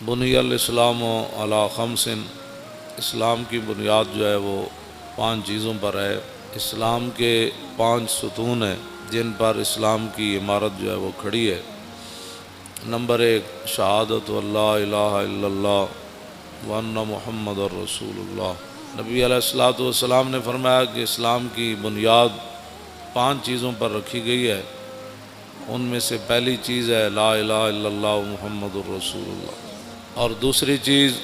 بنی الاسلام علی خمسن، اسلام کی بنیاد جو ہے وہ 5 چیزوں پر ہے۔ اسلام کے 5 ستون ہیں جن پر اسلام کی عمارت جو ہے وہ کھڑی ہے۔ نمبر 1، شہادت اللہ الہ الا اللہ وان محمد الرسول اللہ۔ نبی علیہ الصلوۃ والسلام نے فرمایا کہ اسلام کی بنیاد 5 چیزوں پر رکھی گئی ہے، ان میں سے پہلی چیز ہے لا الہ الا اللہ محمد الرسول اللہ، اور دوسری چیز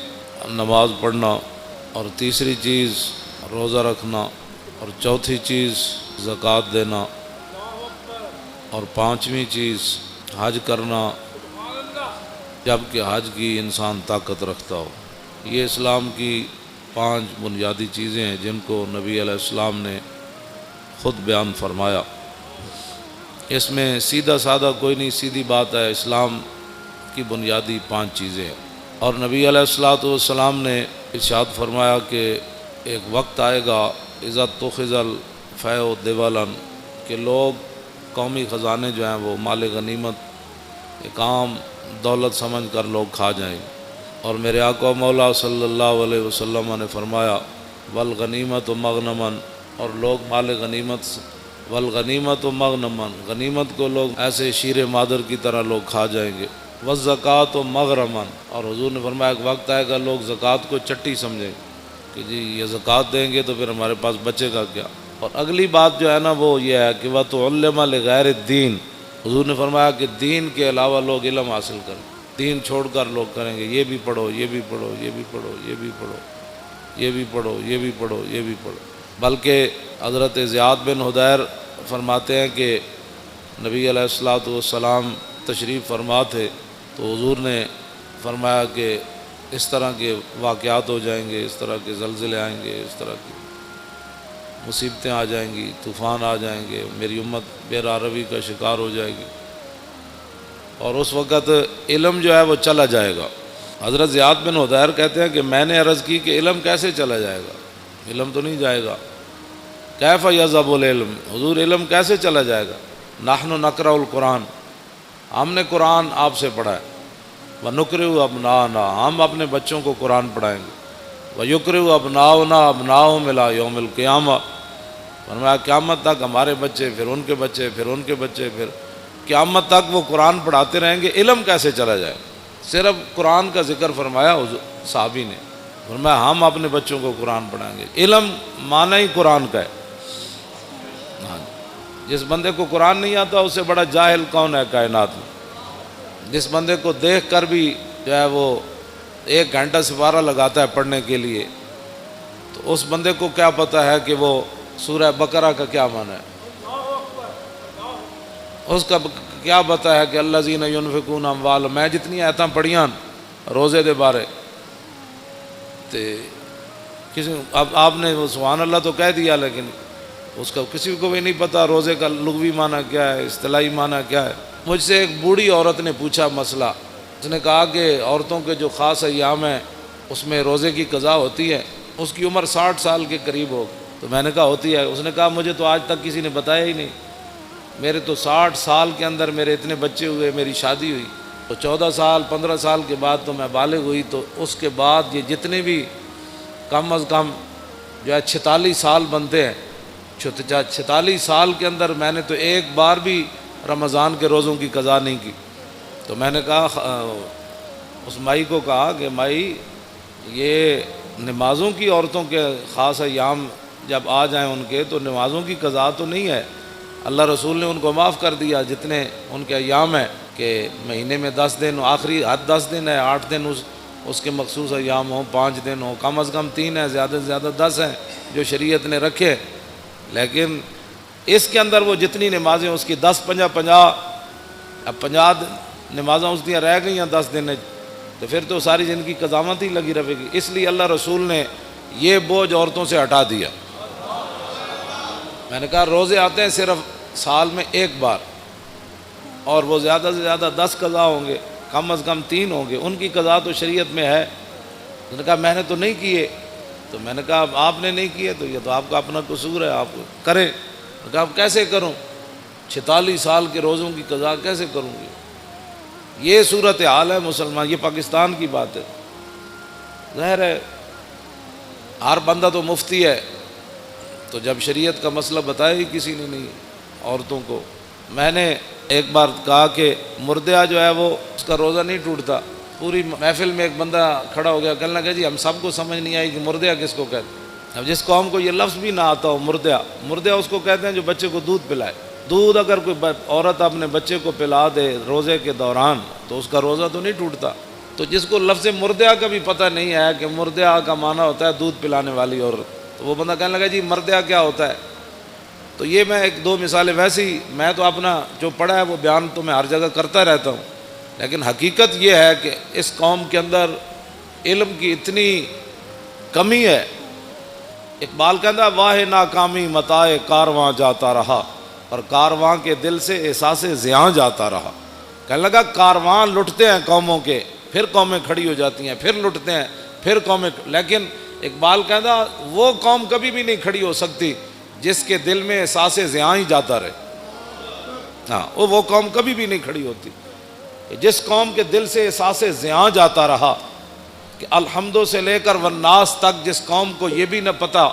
نماز پڑھنا، اور تیسری چیز روزہ رکھنا، اور چوتھی چیز زکوٰۃ دینا، اور 5ویں چیز حج کرنا جب کہ حج کی انسان طاقت رکھتا ہو۔ یہ اسلام کی 5 بنیادی چیزیں ہیں جن کو نبی علیہ السلام نے خود بیان فرمایا۔ اس میں سیدھا سادہ کوئی نہیں، سیدھی بات ہے، اسلام کی بنیادی 5 چیزیں ہیں۔ اور نبی علیہ الصلوۃ والسلام نے ارشاد فرمایا کہ ایک وقت آئے گا اذا اتخذ الفیء دولا، کہ لوگ قومی خزانے جو ہیں وہ مال غنیمت ایک عام دولت سمجھ کر لوگ کھا جائیں، اور میرے آقا مولا صلی اللہ علیہ وسلم نے فرمایا والغنیمت مغنما، اور لوگ مال غنیمت والغنیمت مغنما، غنیمت کو لوگ ایسے شیر مادر کی طرح لوگ کھا جائیں گے، والزکوٰۃ مغرما، اور حضور نے فرمایا ایک وقت آئے گا لوگ زکوٰۃ کو چٹی سمجھیں کہ جی یہ زکوٰۃ دیں گے تو پھر ہمارے پاس بچے گا کیا۔ اور اگلی بات جو ہے نا وہ یہ ہے کہ وَتُعَلِّمَ لِغَيْرِ الدِّينِ، حضور نے فرمایا کہ دین کے علاوہ لوگ علم حاصل کریں، دین چھوڑ کر لوگ کریں گے یہ بھی پڑھو یہ بھی پڑھو یہ بھی پڑھو یہ بھی پڑھو یہ بھی پڑھو یہ بھی پڑھو یہ بھی پڑھو۔ بلکہ حضرت زیاد بن حدیر فرماتے ہیں کہ نبی علیہ الصلوۃ والسلام تشریف فرما تھے تو حضور نے فرمایا کہ اس طرح کے واقعات ہو جائیں گے، اس طرح کے زلزلے آئیں گے، اس طرح کی مصیبتیں آ جائیں گی، طوفان آ جائیں گے، میری امت بے راروی کا شکار ہو جائے گی، اور اس وقت علم جو ہے وہ چلا جائے گا۔ حضرت زیاد بن حدیر کہتے ہیں کہ میں نے عرض کی کہ علم کیسے چلا جائے گا، علم تو نہیں جائے گا، کیف یذهب العلم، حضور علم کیسے چلا جائے گا، نحن نقرأ القرآن، ہم نے قرآن آپ سے پڑھا ہے، وَنُقْرِئُ أَبْنَاءَنَا، ہم اپنے بچوں کو قرآن پڑھائیں گے، وَيُقْرِئُ أَبْنَاؤُنَا أَبْنَاءَهُمْ إِلَىٰ يَوْمِ الْقِيَامَةِ، فرمایا قیامت تک ہمارے بچے، پھر ان کے بچے، پھر ان کے بچے، پھر قیامت تک وہ قرآن پڑھاتے رہیں گے، علم کیسے چلا جائے۔ صرف قرآن کا ذکر فرمایا صحابی نے، فرمایا ہم اپنے بچوں کو قرآن پڑھائیں گے۔ علم معنی ہی قرآن کا ہے۔ جس بندے کو قرآن نہیں آتا اس سے بڑا جاہل کون ہے کائنات میں؟ جس بندے کو دیکھ کر بھی جو ہے وہ 1 گھنٹہ سپارہ لگاتا ہے پڑھنے کے لیے، تو اس بندے کو کیا پتہ ہے کہ وہ سورہ بقرہ کا کیا معنی ہے، اس کا کیا پتہ ہے کہ الذین ینفقون اموالهم، میں جتنی آیتاں پڑھیاں روزے دے بارے تے کسی اب آپ نے وہ سبحان اللہ تو کہہ دیا لیکن اس کا کسی کو بھی نہیں پتہ روزے کا لغوی معنی کیا ہے، اصطلاحی معنی کیا ہے۔ مجھ سے ایک بوڑھی عورت نے پوچھا مسئلہ، اس نے کہا کہ عورتوں کے جو خاص ایام ہیں اس میں روزے کی قضا ہوتی ہے، اس کی عمر 60 سال کے قریب ہو، تو میں نے کہا ہوتی ہے، اس نے کہا مجھے تو آج تک کسی نے بتایا ہی نہیں، میرے تو 60 سال کے اندر میرے اتنے بچے ہوئے، میری شادی ہوئی تو 14 سال 15 سال کے بعد تو میں بالغ ہوئی، تو اس کے بعد یہ جتنے بھی کم از کم جو ہے 46 سال بنتے ہیں، 46 سال کے اندر میں نے تو ایک بار بھی رمضان کے روزوں کی قضا نہیں کی۔ تو میں نے کہا اس مائی کو کہا کہ مائی یہ نمازوں کی عورتوں کے خاص ایام جب آ جائیں ان کے تو نمازوں کی قضا تو نہیں ہے، اللہ رسول نے ان کو معاف کر دیا جتنے ان کے ایام ہیں کہ مہینے میں 10 دن، آخری حد 10 دن ہے، 8 دن اس کے مخصوص ایام ہوں، 5 دن ہوں، کم از کم 3 ہیں، زیادہ سے زیادہ 10 ہیں جو شریعت نے رکھے، لیکن اس کے اندر وہ جتنی نمازیں اس کی 10 50 اب 50 نمازیں اس دیا رہ گئی ہیں 10 دن، تو پھر تو ساری زندگی قضامت ہی لگی رہے گی۔ اس لیے اللہ رسول نے یہ بوجھ عورتوں سے ہٹا دیا۔ میں نے کہا روزے آتے ہیں صرف سال میں 1 بار، اور وہ زیادہ سے زیادہ 10 قضا ہوں گے، کم از کم 3 ہوں گے، ان کی قضا تو شریعت میں ہے۔ میں نے کہا میں نے تو نہیں کیے، تو میں نے کہا آپ نے نہیں کیے تو یہ تو آپ کا اپنا قصور ہے، آپ کریں۔ میں نے کہا اب کیسے کروں، 46 سال کے روزوں کی قضا کیسے کروں گی؟ یہ صورت حال ہے مسلمان. یہ پاکستان کی بات ہے. ظاہر ہے ہر بندہ تو مفتی ہے، تو جب شریعت کا مسئلہ بتایا ہی کسی نے نہیں عورتوں کو. میں نے ایک بار کہا کہ مردہ جو ہے وہ اس کا روزہ نہیں ٹوٹتا. پوری محفل میں ایک بندہ کھڑا ہو گیا، کہنے لگا جی ہم سب کو سمجھ نہیں آئی کہ مردہ کس کو کہتے ہیں. اب جس قوم کو یہ لفظ بھی نہ آتا ہو مردہ اس کو کہتے ہیں جو بچے کو دودھ پلائے. دودھ اگر کوئی عورت اپنے بچے کو پلا دے روزے کے دوران تو اس کا روزہ تو نہیں ٹوٹتا. تو جس کو لفظ مردہ کا بھی پتہ نہیں ہے کہ مردہ کا معنی ہوتا ہے دودھ پلانے والی عورت، تو وہ بندہ کہنے لگا جی مردہ کیا ہوتا ہے. تو یہ میں ایک دو مثالیں، ویسے ہی میں تو اپنا جو پڑھا ہے وہ بیان تو میں ہر جگہ کرتا رہتا ہوں، لیکن حقیقت یہ ہے کہ اس قوم کے اندر علم کی اتنی کمی ہے. اقبال کہتا واہ ناکامی متائے کارواں جاتا رہا، اور کارواں کے دل سے احساس زیاں جاتا رہا. کہنے لگا کارواں لٹتے ہیں قوموں کے، پھر قومیں کھڑی ہو جاتی ہیں، پھر لٹتے ہیں، پھر قومیں. لیکن اقبال کہتا وہ قوم کبھی بھی نہیں کھڑی ہو سکتی جس کے دل میں احساس زیاں ہی جاتا رہے. ہاں وہ قوم کبھی بھی نہیں کھڑی ہوتی. جس قوم کے دل سے احساس زیاں جاتا رہا کہ الحمدو سے لے کر والناس تک، جس قوم کو یہ بھی نہ پتا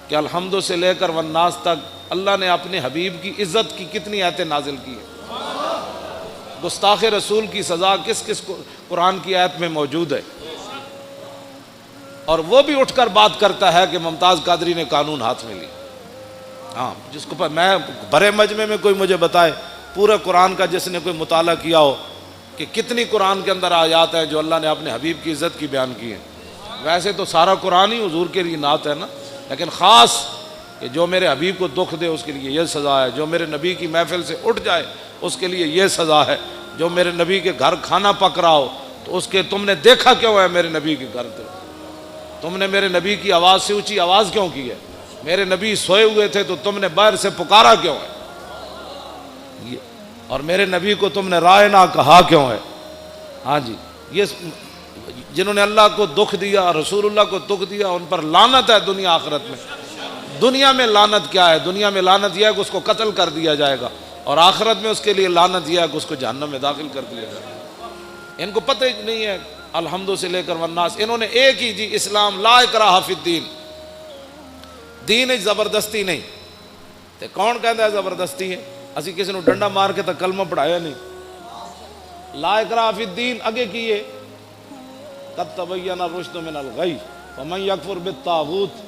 کہ الحمدو سے لے کر والناس تک اللہ نے اپنے حبیب کی عزت کی کتنی آیتیں نازل کی ہیں. گستاخ رسول کی سزا کس کس کو قرآن کی آیت میں موجود ہے. اور وہ بھی اٹھ کر بات کرتا ہے کہ ممتاز قادری نے قانون ہاتھ میں لی. ہاں جس کو میں بڑے مجمع میں کوئی مجھے بتائے پورے قرآن کا جس نے کوئی مطالعہ کیا ہو کہ کتنی قرآن کے اندر آیات ہیں جو اللہ نے اپنے حبیب کی عزت کی بیان کی ہیں. ویسے تو سارا قرآن ہی حضور کے لیے نعت ہے نا، لیکن خاص کہ جو میرے حبیب کو دکھ دے اس کے لیے یہ سزا ہے، جو میرے نبی کی محفل سے اٹھ جائے اس کے لیے یہ سزا ہے، جو میرے نبی کے گھر کھانا پک رہا ہو تو اس کے تم نے دیکھا کیوں ہے میرے نبی کے گھر پہ، تم نے میرے نبی کی آواز سے اونچی آواز کیوں کی ہے، میرے نبی سوئے ہوئے تھے تو تم نے باہر سے پکارا کیوں ہے، اور میرے نبی کو تم نے رائے نہ کہا کیوں ہے. ہاں جی، یہ جنہوں نے اللہ کو دکھ دیا، رسول اللہ کو دکھ دیا، ان پر لعنت ہے دنیا آخرت میں. دنیا میں لعنت کیا ہے؟ دنیا میں لعنت یہ ہے کہ اس کو قتل کر دیا جائے گا، اور آخرت میں اس کے لیے لعنت یہ ہے کہ اس کو جہنم میں داخل کر دیا جائے گا. ان کو پتہ ہی نہیں ہے الحمدو سے لے کر والناس. انہوں نے ایک ہی جی اسلام لا اکراہ فی الدین، دین زبردستی نہیں. تے کون کہتا ہے زبردستی ہے؟ اسی کسی نے ڈنڈا مار کے تو کلمہ پڑھایا نہیں. لا اکراہ فی الدین اگے کیے قد تبین الرشد من الغی ومن یکفر بالطاغوت،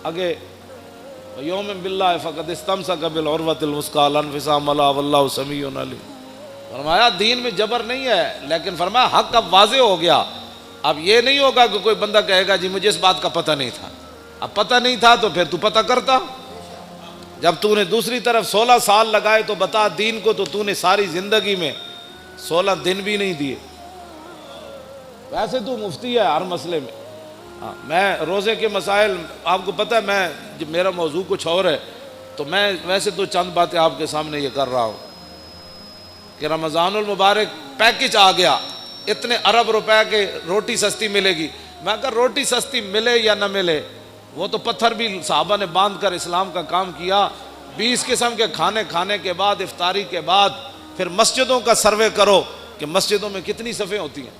اگے یوم باللہ فقد استمسک بالعروۃ الوثقی لا انفصام لها واللہ سمیع علیم. فرمایا دین میں جبر نہیں ہے، لیکن فرمایا حق اب واضح ہو گیا. اب یہ نہیں ہوگا کہ کوئی بندہ کہے گا جی مجھے اس بات کا پتہ نہیں تھا. اب پتہ نہیں تھا تو پھر تو پتہ کرتا. جب تو نے دوسری طرف 16 سال لگائے تو بتا دین کو، تو نے ساری زندگی میں 16 دن بھی نہیں دیے. ویسے تو مفتی ہے ہر مسئلے میں. ہاں میں روزے کے مسائل آپ کو پتہ ہے، میں جب میرا موضوع کچھ اور ہے تو میں ویسے تو چند باتیں آپ کے سامنے یہ کر رہا ہوں کہ رمضان المبارک پیکج آ گیا، اتنے ارب روپے کے روٹی سستی ملے گی. میں اگر روٹی سستی ملے یا نہ ملے، وہ تو پتھر بھی صحابہ نے باندھ کر اسلام کا کام کیا. 20 قسم کے کھانے کھانے کے بعد، افطاری کے بعد پھر مسجدوں کا سروے کرو کہ مسجدوں میں کتنی صفیں ہوتی ہیں.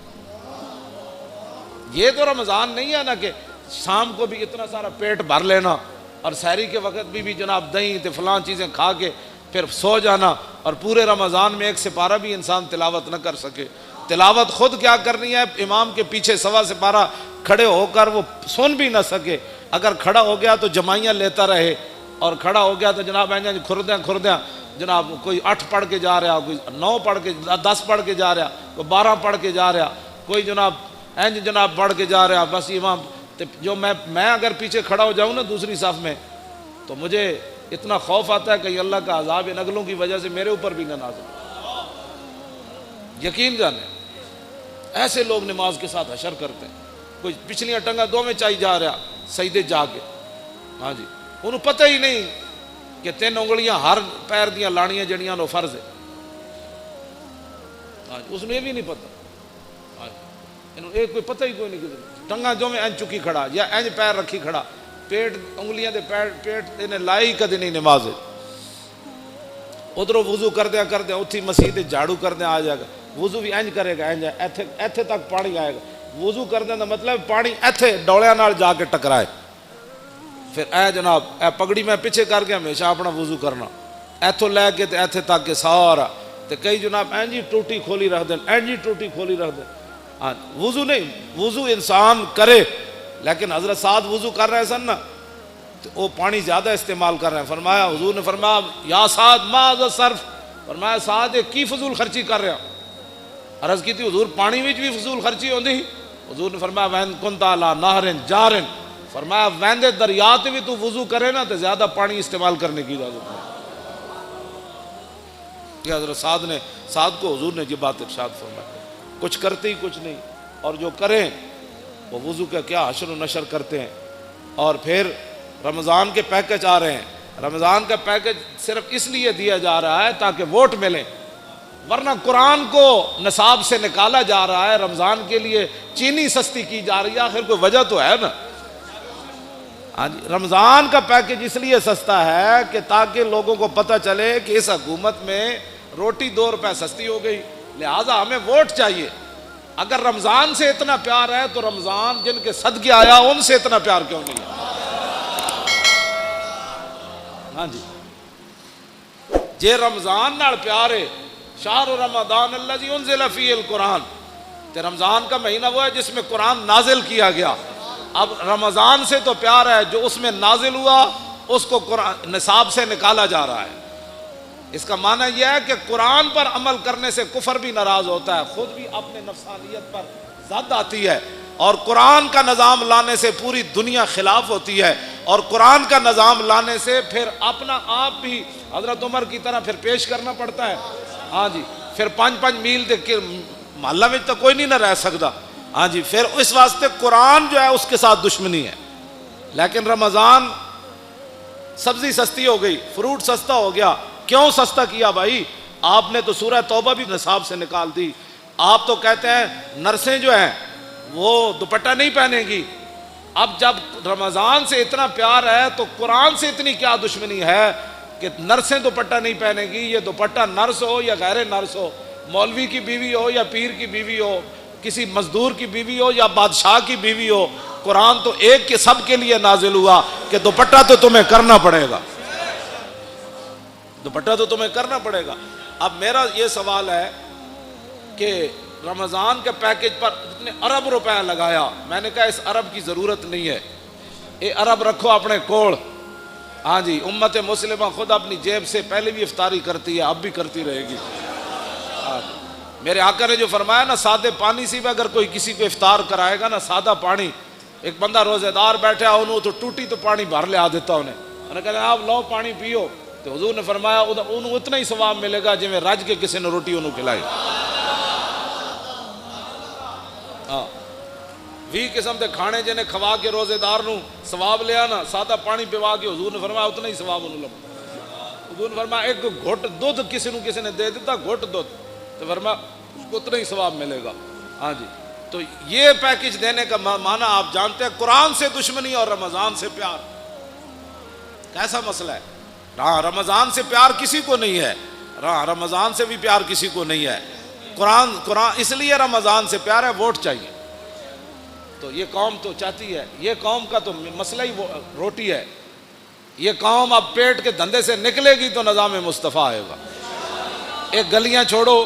یہ تو رمضان نہیں ہے نا کہ شام کو بھی اتنا سارا پیٹ بھر لینا اور سحری کے وقت بھی جناب دہی تے فلاں چیزیں کھا کے پھر سو جانا، اور پورے رمضان میں ایک سپارہ بھی انسان تلاوت نہ کر سکے. تلاوت خود کیا کرنی ہے، امام کے پیچھے سوا سپارہ کھڑے ہو کر وہ سن بھی نہ سکے. اگر کھڑا ہو گیا تو جمائیاں لیتا رہے، اور کھڑا ہو گیا تو جناب کھردیاں جناب کوئی 8 پڑھ کے جا رہا، کوئی 9 پڑھ کے 10 پڑھ کے جا رہا، کوئی 12 پڑھ کے جا رہا، کوئی جناب پڑھ کے جا رہا. بس امام جو میں اگر پیچھے کھڑا ہو جاؤں نا دوسری صف میں تو مجھے اتنا خوف آتا ہے کہ اللہ کا عذاب ان اگلوں کی وجہ سے میرے اوپر بھی نہ نازل. یقین جانے ایسے لوگ نماز کے ساتھ حشر کرتے ہیں. کوئی پچھلیاں ٹنگا دو میں چائی جا رہا سجدے جا کے. ہاں جی، انہوں پتہ ہی نہیں کہ 3 انگلیاں ہر پیر دیاں لانیاں جڑیاں نو فرض ہے. ہاں جی، اس نے یہ بھی نہیں پتہ. ہاں جی، ایک کوئی پتہ ہی کوئی نہیں کہ ٹنگا دو میں این چکی کھڑا یا این پیر رکھی کھڑا، پیٹ انگلیاں دے پیٹ نے لائی کدی نہیں نماز. ادھروں وضو کر دیا اتھی مسیح جھاڑو کر دیا آ جائے گا. وضو بھی انج کرے گا، انج ایتھے تک پانی آئے گا. وضو کرنے کا مطلب پانی ایتھے ڈولیاں نال جا کے ٹکرائے. پھر اے جناب اے پگڑی میں پیچھے کر کے ہمیشہ اپنا وضو کرنا، ایتھوں لے کے تے ایتھے تک کے سارا. تے کئی جناب اینجی ٹوٹی کھولی رکھ دیں، اینجی ٹوٹی کھولی رکھ دیں. ہاں وضو نہیں، وضو انسان کرے، لیکن حضرت سعد وضو کر رہے سن نا تو وہ پانی زیادہ استعمال کر رہے ہیں. فرمایا حضور نے فرمایا یا سعد ما ذا صرف، فرمایا سعد کی فضول خرچی کر رہا. عرض کی تھی حضور پانی وچ بھی فضول خرچی ہوندی؟ حضور نے فرمایا وین کنت علی نہر جار، فرمایا وین دے دریا تے بھی تو وضو کرے نا تو زیادہ پانی استعمال کرنے کی اجازت نہیں. یہ حضرت سعد کو حضور نے یہ بات ارشاد فرمایا. کچھ کرتے ہی کچھ نہیں، اور جو کریں وہ وضو کا کیا حشر و نشر کرتے ہیں. اور پھر رمضان کے پیکج آ رہے ہیں. رمضان کا پیکج صرف اس لیے دیا جا رہا ہے تاکہ ووٹ ملیں، ورنہ قرآن کو نصاب سے نکالا جا رہا ہے. رمضان کے لیے چینی سستی کی جا رہی ہے، آخر کوئی وجہ تو ہے نا. رمضان کا پیکج اس لیے سستا ہے کہ تاکہ لوگوں کو پتہ چلے کہ اس حکومت میں روٹی 2 روپے سستی ہو گئی، لہٰذا ہمیں ووٹ چاہیے. اگر رمضان سے اتنا پیار ہے تو رمضان جن کے صدقے آیا ان سے اتنا پیار کیوں نہیں ہے؟ ہاں جی، جے رمضان نال پیار ہے، شہر رمضان الذی انزل فیہ القرآن، تے رمضان کا مہینہ وہ ہے جس میں قرآن نازل کیا گیا. اب رمضان سے تو پیار ہے، جو اس میں نازل ہوا اس کو قرآن نصاب سے نکالا جا رہا ہے. اس کا معنی یہ ہے کہ قرآن پر عمل کرنے سے کفر بھی ناراض ہوتا ہے، خود بھی اپنے نفسانیت پر زد آتی ہے، اور قرآن کا نظام لانے سے پوری دنیا خلاف ہوتی ہے، اور قرآن کا نظام لانے سے پھر اپنا آپ بھی حضرت عمر کی طرح پھر پیش کرنا پڑتا ہے. ہاں جی، پھر 5 میل کے محلہ میں تو کوئی نہیں نہ رہ سکتا. ہاں جی، پھر اس واسطے قرآن جو ہے اس کے ساتھ دشمنی ہے. لیکن رمضان سبزی سستی ہو گئی، فروٹ سستا ہو گیا. کیوں سستا کیا بھائی؟ آپ نے تو سورہ توبہ بھی نصاب سے نکال دی. آپ تو کہتے ہیں نرسیں جو ہیں وہ دوپٹہ نہیں پہنیں گی. اب جب رمضان سے اتنا پیار ہے تو قرآن سے اتنی کیا دشمنی ہے کہ نرسیں دوپٹہ نہیں پہنیں گی؟ یہ دوپٹہ نرس ہو یا غیر نرس ہو، مولوی کی بیوی ہو یا پیر کی بیوی ہو، کسی مزدور کی بیوی ہو یا بادشاہ کی بیوی ہو، قرآن تو ایک کے سب کے لیے نازل ہوا کہ دوپٹہ تو تمہیں کرنا پڑے گا، دوپٹہ تو تمہیں کرنا پڑے گا. اب میرا یہ سوال ہے کہ رمضان کے پیکج پر اتنے ارب روپے لگایا. میں نے کہا اس ارب کی ضرورت نہیں ہے، یہ ارب رکھو اپنے کوڑ. ہاں جی، امت مسلمہ خود اپنی جیب سے پہلے بھی افطاری کرتی ہے، اب بھی کرتی رہے گی. میرے آقا نے جو فرمایا نا، سادے پانی سے بھی اگر کوئی کسی کو افطار کرائے گا نا، سادہ پانی، ایک بندہ روزے دار بیٹھا انہوں تو ٹوٹی تو پانی بھر لے آ دیتا انہیں کہا آپ لو پانی پیو، تو حضور نے فرمایا انہوں اتنا ہی ثواب ملے گا جی میں رج کے کسی نے روٹی انہوں کھلائی. ہاں 20 قسم کے کھانے جنہیں کھوا کے روزے دار نو ثواب لیا نا، سادہ پانی پیوا کے حضور نے فرمایا اتنا ہی ثواب انہوں لگا. حضور نے فرمایا ایک گھٹ دودھ کسی نے دے دیتا، گھٹ دودھ، تو فرمایا اس کو اتنا ہی ثواب ملے گا. ہاں جی، تو یہ پیکج دینے کا معنی آپ جانتے ہیں، قرآن سے دشمنی اور رمضان سے پیار. کیسا مسئلہ ہے؟ ہاں رمضان سے پیار کسی کو نہیں ہے، رمضان سے بھی پیار کسی کو نہیں ہے. قرآن اس لیے رمضان سے پیار ہے، ووٹ چاہیے. تو یہ قوم تو چاہتی ہے، یہ قوم کا تو مسئلہ ہی روٹی ہے. یہ قوم اب پیٹ کے دھندے سے نکلے گی تو نظام مصطفیٰ آئے گا. ایک گلیاں چھوڑو،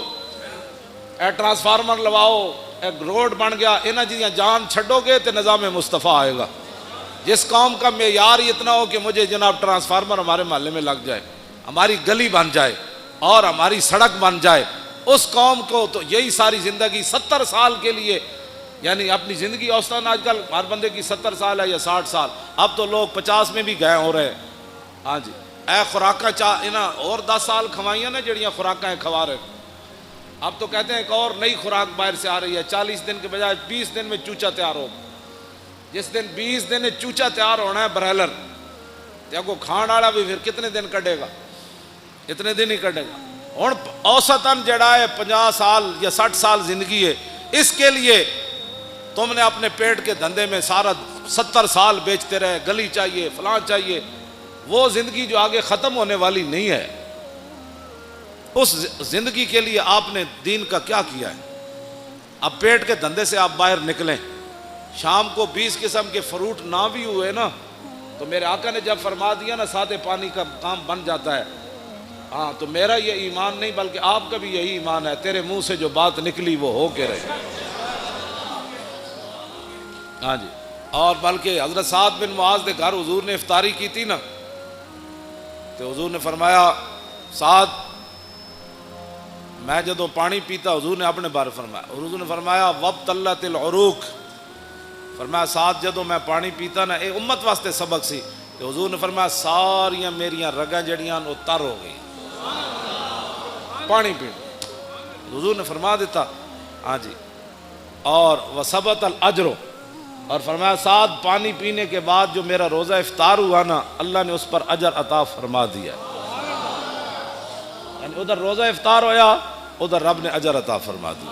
ایک ٹرانسفارمر لواؤ، ایک روڈ بن گیا، انہاں جیاں جان چھڈو گے تو نظام مصطفیٰ آئے گا. جس قوم کا معیار اتنا ہو کہ مجھے جناب ٹرانسفارمر ہمارے محلے میں لگ جائے، ہماری گلی بن جائے اور ہماری سڑک بن جائے، اس قوم کو تو یہی ساری زندگی 70 سال کے لیے، یعنی اپنی زندگی اوسطاً آج کل ہر بندے کی 70 سال ہے یا 60 سال، اب تو لوگ 50 میں بھی گئے ہو رہے ہیں. ہاں جی، اے خوراکاں انہاں اور 10 سال کھوائیاں نا جڑیاں خوراکاں کھوا رہے. اب تو کہتے ہیں ایک اور نئی خوراک باہر سے آ رہی ہے، 40 دن کے بجائے 20 دن میں چوچا تیار ہو. جس دن 20 دن چوچا تیار ہونا ہے برائلر، تو کو کھان والا بھی پھر کتنے دن کٹے گا؟ اتنے دن ہی کٹے گا. ہوں اوسطاً جڑا ہے 50 سال یا 60 سال زندگی ہے، اس کے لیے تم نے اپنے پیٹ کے دھندے میں سارا 70 سال بیچتے رہے، گلی چاہیے، فلاں چاہیے. وہ زندگی جو آگے ختم ہونے والی نہیں ہے. اس زندگی کے لیے آپ نے دین کا کیا کیا ہے؟ اب پیٹ کے دھندے سے آپ باہر نکلیں، شام کو 20 قسم کے فروٹ نہ بھی ہوئے نا تو میرے آقا نے جب فرما دیا نا سادے پانی کا کام بن جاتا ہے، ہاں تو میرا یہ ایمان نہیں بلکہ آپ کا بھی یہی ایمان ہے، تیرے منہ سے جو بات نکلی وہ ہو کے رہے۔ ہاں جی، اور بلکہ حضرت سعد بن معاذ کے گھر حضور نے افطاری کی تھی نا تو حضور نے فرمایا سعد میں جدو پانی پیتا، حضور نے اپنے بارے فرمایا، حضور نے فرمایا وابتلت العروق، فرمایا سعد جدو میں پانی پیتا نا، اے امت واسطے سبق سی، تو حضور نے فرمایا ساریاں میریاں رگاں جڑیاں وہ تر ہو گئی پانی پینے، حضور نے فرما دیتا۔ ہاں جی، اور وثبت الاجر، اور فرمایا سعد پانی پینے کے بعد جو میرا روزہ افطار ہوا نا اللہ نے اس پر اجر عطا فرما دیا، یعنی ادھر روزہ افطار ہویا ادھر رب نے اجر عطا فرما دیا۔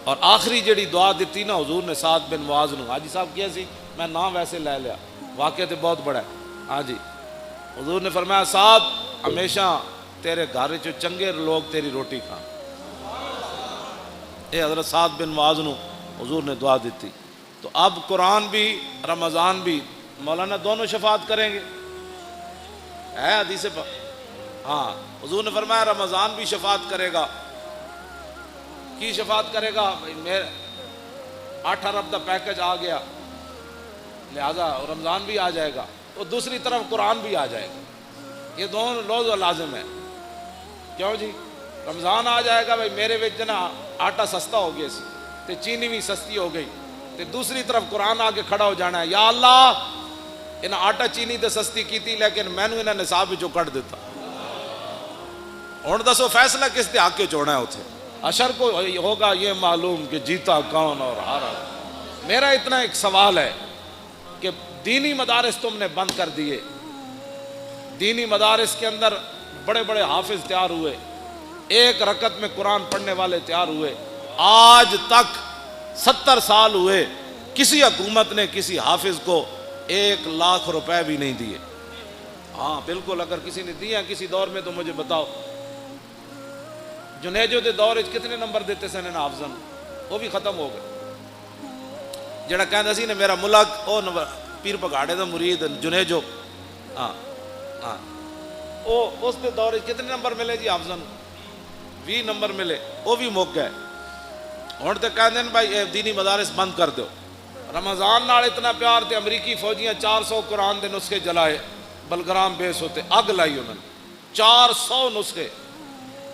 اور آخری جڑی دعا دیتی نا حضور نے سعد بن معاذ نو، حاجی صاحب کیا سی میں نام ویسے لے لیا، واقعہ تو بہت بڑا ہے۔ ہاں جی، حضور نے فرمایا سعد ہمیشہ تیرے گھر چ چنگے لوگ تیری روٹی کھان، اے حضرت سعد بن معاذ نو حضور نے دعا دیتی۔ تو اب قرآن بھی رمضان بھی مولانا دونوں شفاعت کریں گے، ہے حدیث پاک، ہاں حضور نے فرمایا رمضان بھی شفاعت کرے گا۔ کی شفاعت کرے گا؟ میرے 8 ارب کا پیکج آ گیا لہذا رمضان بھی آ جائے گا، تو دوسری طرف قرآن بھی آ جائے گا، یہ دونوں لوز و لازم ہے۔ کیوں جی؟ رمضان آ جائے گا بھائی میرے وچ نا آٹا سستا ہو گیا سی تے چینی بھی سستی ہو گئی، تے دوسری طرف قرآن آ کے کھڑا ہو جانا ہے، یا اللہ انہیں آٹا چینی تے سستی کی تھی لیکن میں نے انہیں نصاب وچوں کٹ دیتا، ہن دسو فیصلہ کس دے حق وچ ہونا ہے؟ اتھے حشر کو ہوگا یہ معلوم کہ جیتا کون اور ہارا۔ میرا اتنا ایک سوال ہے کہ دینی مدارس تم نے بند کر دیے، دینی مدارس کے اندر بڑے بڑے حافظ تیار ہوئے، ایک رکعت میں قرآن پڑھنے والے تیار ہوئے، آج تک 70 سال ہوئے کسی حکومت نے کسی حافظ کو 1 لاکھ روپے بھی نہیں دیے۔ ہاں بالکل، اگر کسی نے دیا کسی دور میں تو مجھے بتاؤ۔ جنیجو دے دور کتنے نمبر دیتے سن حافظاں، وہ بھی ختم ہو گئے۔ جڑا کہندا سی نے میرا ملک او پیر پگاڑے دا مرید جنیجو، ہاں ہاں او اس دے دور کتنے نمبر ملے جی حافظاں؟ 20 نمبر ملے، وہ بھی مک گئے۔ ہن تے کہندے ہیں بھائی دینی مدارس بند کر دو۔ رمضان نال اتنا پیار تے امریکی فوجیاں 400 قرآن دے نسخے جلائے، بلگرام بیس ہوتے اگ لائی انہوں نے 400 نسخے۔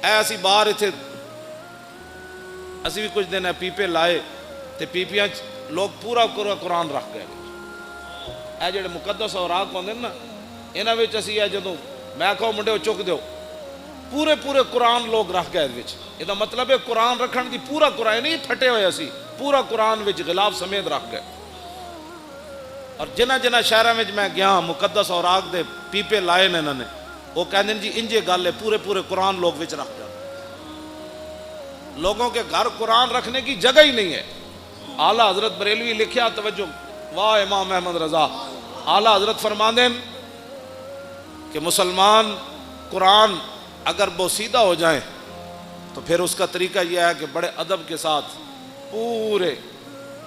ایسی باہر اتنے اسی بھی کچھ دن پیپے لائے تے پیپیاں لوگ پورا قرآن رکھ گئے۔ اے جڑے مقدس اوراق ہوندے نا انہاں وچ اسی جدوں میں کہو منڈے چک دیو پورے پورے قرآن لوگ رکھ گئے وچ، یہ مطلب ہے قرآن رکھن دی پورا قرآن نہیں پھٹے ہوئے اسی پورا قرآن وچ غلاف سمیت رکھ گئے۔ اور جنہ جنہ شہراں وچ میں گیا مقدس اوراق دے پیپے لائے نے انہوں نے، وہ کہندے جی انجے گل ہے پورے پورے قرآن لوگ وچ رکھ جاتے۔ لوگوں کے گھر قرآن رکھنے کی جگہ ہی نہیں ہے۔ اعلیٰ حضرت بریلوی لکھیا، توجہ، واہ امام احمد رضا، اعلیٰ حضرت فرماندے ہیں کہ مسلمان قرآن اگر بوسیدہ ہو جائیں تو پھر اس کا طریقہ یہ ہے کہ بڑے ادب کے ساتھ پورے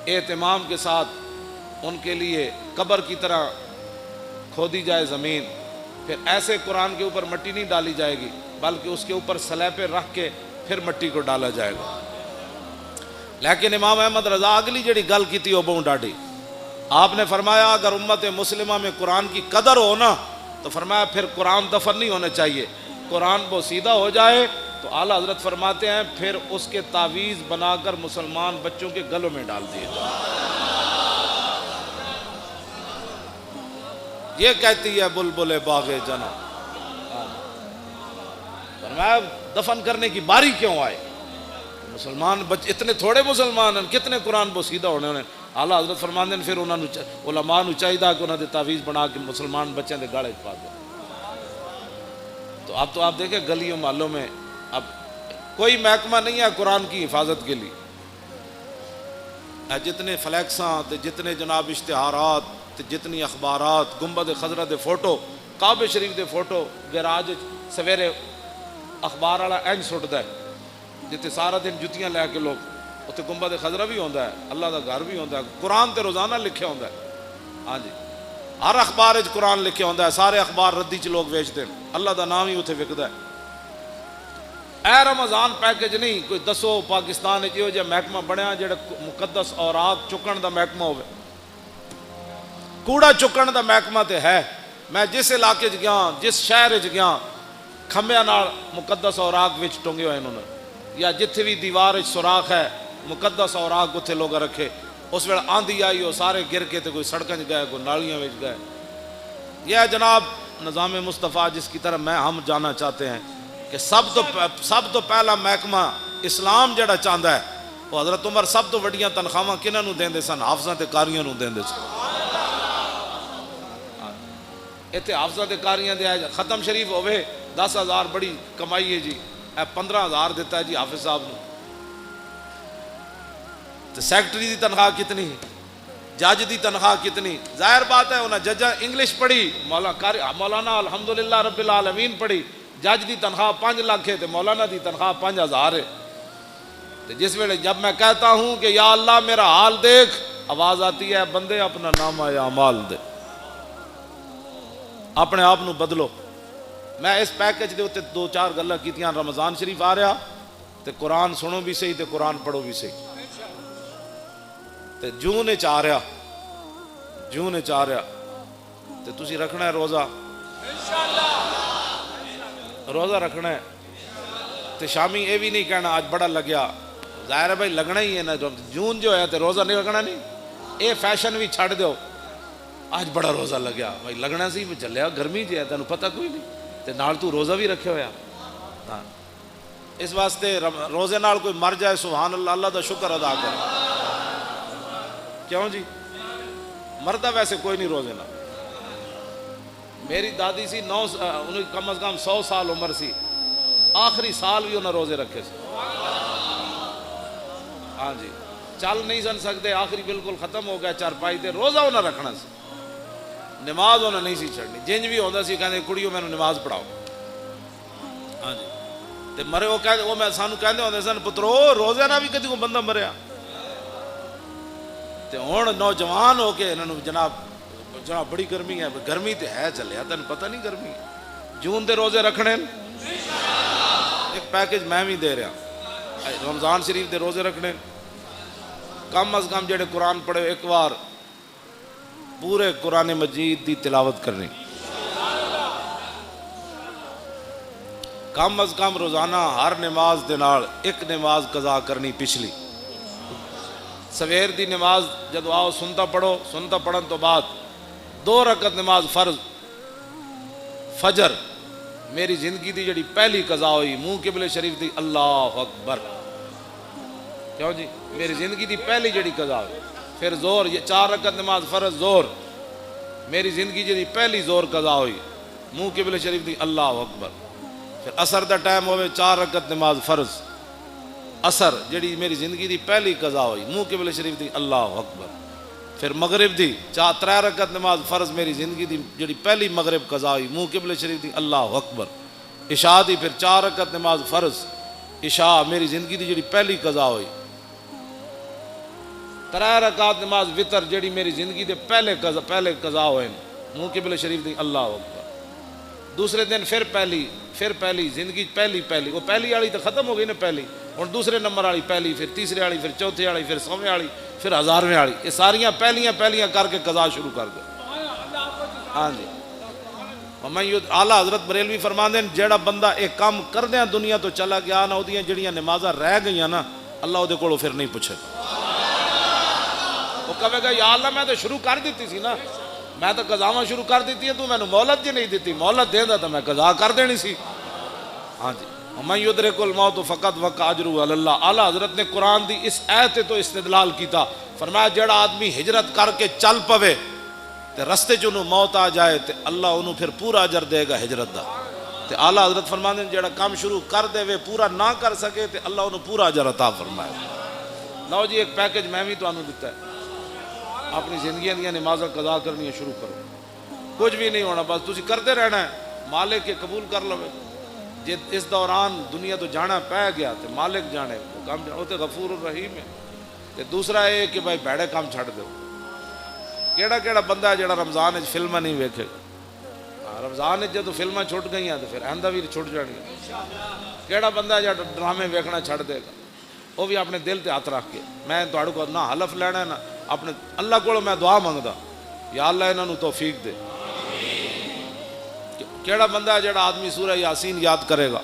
اہتمام کے ساتھ ان کے لیے قبر کی طرح کھودی جائے زمین، پھر ایسے قرآن کے اوپر مٹی نہیں ڈالی جائے گی بلکہ اس کے اوپر سلیپے رکھ کے پھر مٹی کو ڈالا جائے گا۔ لیکن امام احمد رضا اگلی جڑی گل کی تھی وہ بہت ڈاڈی، آپ نے فرمایا اگر امت مسلمہ میں قرآن کی قدر ہو نا تو فرمایا پھر قرآن دفن نہیں ہونا چاہیے، قرآن بوسیدہ ہو جائے تو اعلیٰ حضرت فرماتے ہیں پھر اس کے تعویذ بنا کر مسلمان بچوں کے گلوں میں ڈال دیے جائے۔ یہ کہتی ہے بلبل باغ جنا، فرمایا دفن کرنے کی باری کیوں آئے؟ مسلمان اتنے تھوڑے مسلمان ہیں، کتنے قرآن بوسیدہ ہونے انہیں۔ اعلیٰ حضرت فرماتے ہیں پھر انہوں نے علماء نو چاہیے کہ انہوں نے تعویذ بنا کے مسلمان بچوں کے گاڑے پا دیں۔ تو اب آپ دیکھیں گلیوں محلوں میں اب کوئی محکمہ نہیں ہے قرآن کی حفاظت کے لیے، جتنے فلیکساں تے جتنے جناب اشتہارات تے جتنی اخبارات، گنبد خضرا دے فوٹو، کعبہ شریف دے فوٹو گراج سویرے اخبار والا اینج سٹتا ہے جتنے سارا دن جتیاں لے کے لوگ اتنے گنبد خضرا بھی ہوتا ہے, اللہ کا گھر بھی ہوتا ہے, قرآن تے روزانہ لکھیا ہوتا ہے. ہاں جی, ہر اخبار قرآن لکھیا ہوتا ہے, سارے اخبار ردی چ لوگ ویچتے ہیں, اللہ کا نام ہی اتنے وکدا ہے. اے رمضان پیکج نہیں کوئی دسو پاکستان یہ جہاں محکمہ بنیا جڑا مقدس اوراق چکن دا محکمہ ہوئے, کوڑا چکن دا محکمہ تے ہے. میں جس علاقے چ گیا, جس شہر چ گیا, کھمبیاں نال مقدس اوراق وچ ٹنگے ہوئے انہوں نے, یا جتھے بھی دیوار سوراخ ہے مقدس اوراق اتنے لوگ رکھے. اس ویلے آندھی آئی وہ سارے گر کے تے کوئی سڑکیں گئے, کوئی نالیاں وچ گئے. یہ جناب نظام مصطفیٰ جس کی طرف ہم جانا چاہتے ہیں کہ سب تو پہلا محکمہ اسلام جڑا چاہتا ہے وہ حضرت عمر سب تو وڈیاں تنخواہ کنہاں نوں دیندے سن, حافظاں تے قاریاں نوں دیندے سن. اتنے حافظاں تے قاریاں دے ختم شریف ہوئے 10,000 بڑی کمائی ہے جی, 15,000 دیتا ہے جی حافظ صاحب نے. تو سیکٹری دی تنخواہ کتنی, جج دی تنخواہ کتنی؟ ظاہر بات ہے انہیں ججا انگلش پڑھی, مولانا الحمدللہ رب العالمین پڑھی, جج دی تنخواہ 5 لاکھ ہے, مولانا دی تنخواہ 5,000 ہے. جس ویلے جب میں کہتا ہوں کہ یا اللہ میرا حال دیکھ, آواز آتی ہے بندے اپنا نامہ اعمال دے, اپنے آپ نو بدلو. میں اس پیکج دے 2-4 گلاں کیتیاں. رمضان شریف آ رہا تے قرآن سنو بھی صحیح تے قرآن پڑھو بھی صحیح. تے جون وچ آ رہا تے تسی رکھنا ہے روزہ, روزہ رکھنا ہے. تے شامی یہ بھی نہیں کہنا آج بڑا لگیا, ظاہر ہے بھائی لگنا ہی ہے نا. جون جو ہے تے روزہ نہیں رکھنا نہیں, اے فیشن بھی چھڑ دو, آج بڑا روزہ لگیا بھائی لگنا سی چلیا, گرمی جی ہے تینوں پتہ کوئی نہیں, تے نال تو روزہ بھی رکھے ہویا. ہاں اس واسطے روزے نال کوئی مر جائے سبحان اللہ, اللہ دا شکر ادا کرے. کیوں جی مردا ویسے کوئی نہیں روزے نال. میری دادی سی انہیں کم از کم 100 سال عمر سی, آخری سال بھی انہیں روزے رکھے سی. ہاں جی چل نہیں سن سکتے, آخری بالکل ختم ہو گیا چارپائی تے, روزہ انہیں رکھنا سی, نماز انہیں نہیں سی چھڑنی. جنج بھی ہوتا سی کہتے کڑیوں میں نماز پڑھاؤ. ہاں جی تے مرے وہ میں سانو کہندے ہوندے سن پترو روزے نہ بھی کدی کو بندہ مریا. تے ہن نوجوان ہو کے انہوں جناب بڑی گرمی ہے, گرمی تے ہے چلیا تینوں پتہ نہیں گرمی ہے. جون دے روزے رکھنے ایک پیکج میں بھی دے رہا, رمضان شریف دے روزے رکھنے. کم از کم جڑے قرآن پڑھے ایک بار پورے قرآن مجید دی تلاوت کرنی, کم از کم روزانہ ہر نماز دے نال ایک نماز قضا کرنی. پچھلی سویر دی نماز جدو آؤ سنتا پڑھو, سنتا پڑھن تو بعد 2 رکعت نماز فرض فجر میری زندگی دی جڑی پہلی قضا ہوئی منہ قبلے شریف دی, اللہ اکبر. کیوں جی میری زندگی دی پہلی جڑی قضا ہوئی. پھر زور, یہ 4 رکعت نماز فرض زور, میری زندگی جڑی پہلی زور قضا ہوئی منہ قبلے شریف دی, اللہ اکبر. پھر عصر دا ٹائم ہوئے 4 رکعت نماز فرض عصر جڑی میری زندگی دی پہلی قضا ہوئی منہ قبلے شریف دی, اللہ اکبر. پھر مغرب دی 3 رکعت نماز فرض میری زندگی دی جڑی پہلی مغرب قضا ہوئی منہ قبلے شریف دی, اللہ اکبر. عشاء دی پھر 4 رکعت نماز فرض عشاء میری زندگی دی جڑی پہلی قضا ہوئی. 3 رکعت نماز وطر جڑی میری زندگی دے پہلے قضا ہوئے منہ قبلے شریف دی, اللہ اکبر. دوسرے دن پھر پہلی زندگی پہلی وہ پہلی والی تو ختم ہو گئی نا پہلی, اور دوسرے نمبر والی پہلی, پھر تیسرے والی, پھر چوتھے والی, پھر 100ویں والی, پھر 1000ویں والی. یہ ساریاں پہلیاں کر کے قضا شروع کر دو. ہاں جی میں اعلیٰ حضرت بریلوی فرماندے ہیں جیڑا بندہ ایک کام کردیاں دنیا تو چلا گیا نا, وہ جڑیاں نمازاں رہ گئیاں نا, اللہ وہ کولوں پھر نہیں پوچھے. وہ کہے گا یا اللہ میں تو شروع کر دیتی سی نا, میں تو قضاواں شروع کر دیتی ہیں, تو میں نے مہلت جی نہیں دیتی, مہلت دیندا تو میں قضا کر دینی سی. ہاں جی وَمَن يُدْرِكُ الْمَوْتُ فَقَدْ وَقَعَ أَجْرُهُ عَلَى اللَّهِ. اعلیٰ حضرت نے قرآن دی اس آیت تو استدلال کیتا, فرمایا جڑا آدمی ہجرت کر کے چل پوے تے رستے چ انہوں موت آ جائے تے اللہ انہوں پھر پورا اجر دے گا ہجرت دا. تے اعلیٰ حضرت فرماندے جڑا کام شروع کر دے وے پورا نہ کر سکے تے اللہ انہوں پورا اجر عطا فرمائے. لو جی ایک پیکج میں بھی تانوں دیتا ہے, اپنی زندگیاں دیاں نمازاں قضا کرنی شروع کرو, کچھ بھی نہیں ہونا, بس تسی کرتے رہنا ہے, مالک کے قبول کر لو. جے اس دوران دنیا تو جانا پہ گیا تو مالک جانے وہ کام وہ تو غفور الرحیم ہے. تے دوسرا یہ کہ بھائی بھڑے کام چھڑ دو. کیڑا کیڑا بندہ ہے جڑا رمضان وچ فلماں نہیں ویکھے گا؟ رمضان وچ جدوں فلماں چھٹ گئیاں تو پھر آئندہ بھی چھٹ جانگیاں. کیڑا بندہ ہے جڑا ڈرامے ویکھنا چھڑ دے گا؟ وہ بھی اپنے دل تے ہاتھ رکھ کے میں تہاڈے کو نہ حلف لینا ہے نہ اپنے اللہ کو میں دعا منگدا یا اللہ انہاں نوں توفیق دے. کیڑا بندہ ہے جڑا آدمی سورہ یاسین یاد کرے گا؟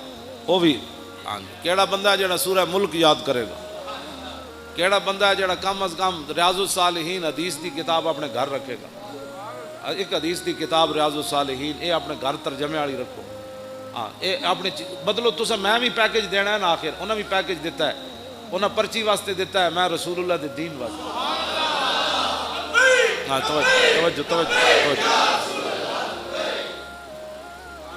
وہ بھی کیڑا بندہ ہے جڑا سورہ ملک یاد کرے گا؟ کیڑا بندہ ہے جڑا کم از کم ریاض الصالحین حدیث دی کتاب اپنے گھر رکھے گا؟ ایک حدیث دی کتاب ریاض الصالحین یہ اپنے گھر ترجمے والی رکھو. ہاں یہ اپنے بدلو تسا میں بھی پیکج دینا ہے نا. آخر انہاں بھی پیکج دیتا ہے, انہاں پرچی واسطے دیتا ہے, میں رسول اللہ دے دین واسطے. ہاں توجہ توجہ توجہ.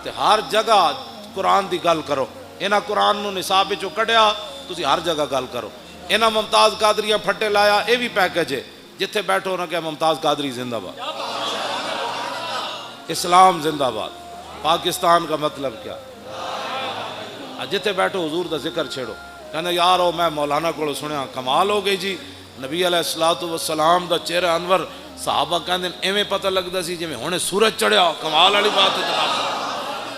تے ہر جگہ قرآن دی گل کرو. انہاں قرآن نو نصاب وچوں کڈیا تسی ہر جگہ گل کرو. انہاں ممتاز قادریہ پھٹے لایا یہ بھی پیکج ہے. جتھے بیٹھو نہ کہ ممتاز قادری زندہ باد, اسلام زندہ باد, پاکستان کا مطلب کیا. جتھے بیٹھو حضور دا ذکر چھیڑو. کہنا یار او میں مولانا کو سنیا کمال ہو گئی جی, نبی علیہ الصلوۃ والسلام دا چہرہ انور صحابہ کہندے ایویں پتہ لگدا سی جویں ہنے سورج چڑھیا. کمال والی بات ہے جناب.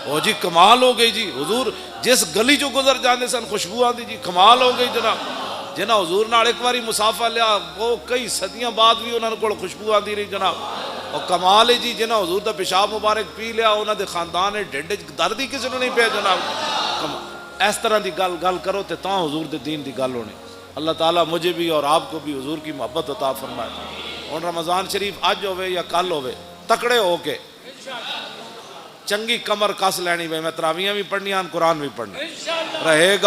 او جی کمال ہو گئی جی. حضور جس گلی چوں گزر جاندے سن خوشبو آندی جی. کمال ہو گئی جناب. جنہاں حضور نال ایک واری مسافہ لیا وہ کئی صدیاں بعد بھی انہاں کول خوشبو آندی رہی جناب. اور کمال ہے جی جنہاں حضور دا پیشاب مبارک پی لیا انہاں دے خاندان ڈھڈ درد ہی کسی نوں نہیں پیا جناب. اس طرح دی گل کرو تے تاں حضور دے دین دی گل ہونی. اللہ تعالیٰ مجھے بھی اور آپ کو بھی حضور کی محبت عطا فرمائے. اور رمضان شریف اج ہوئے یا کل ہوئے تکڑے ہو کے چنگی کمر کس لینی. میں تراویاں بھی پڑھنیاں قرآن بھی پڑھنا رہے گا.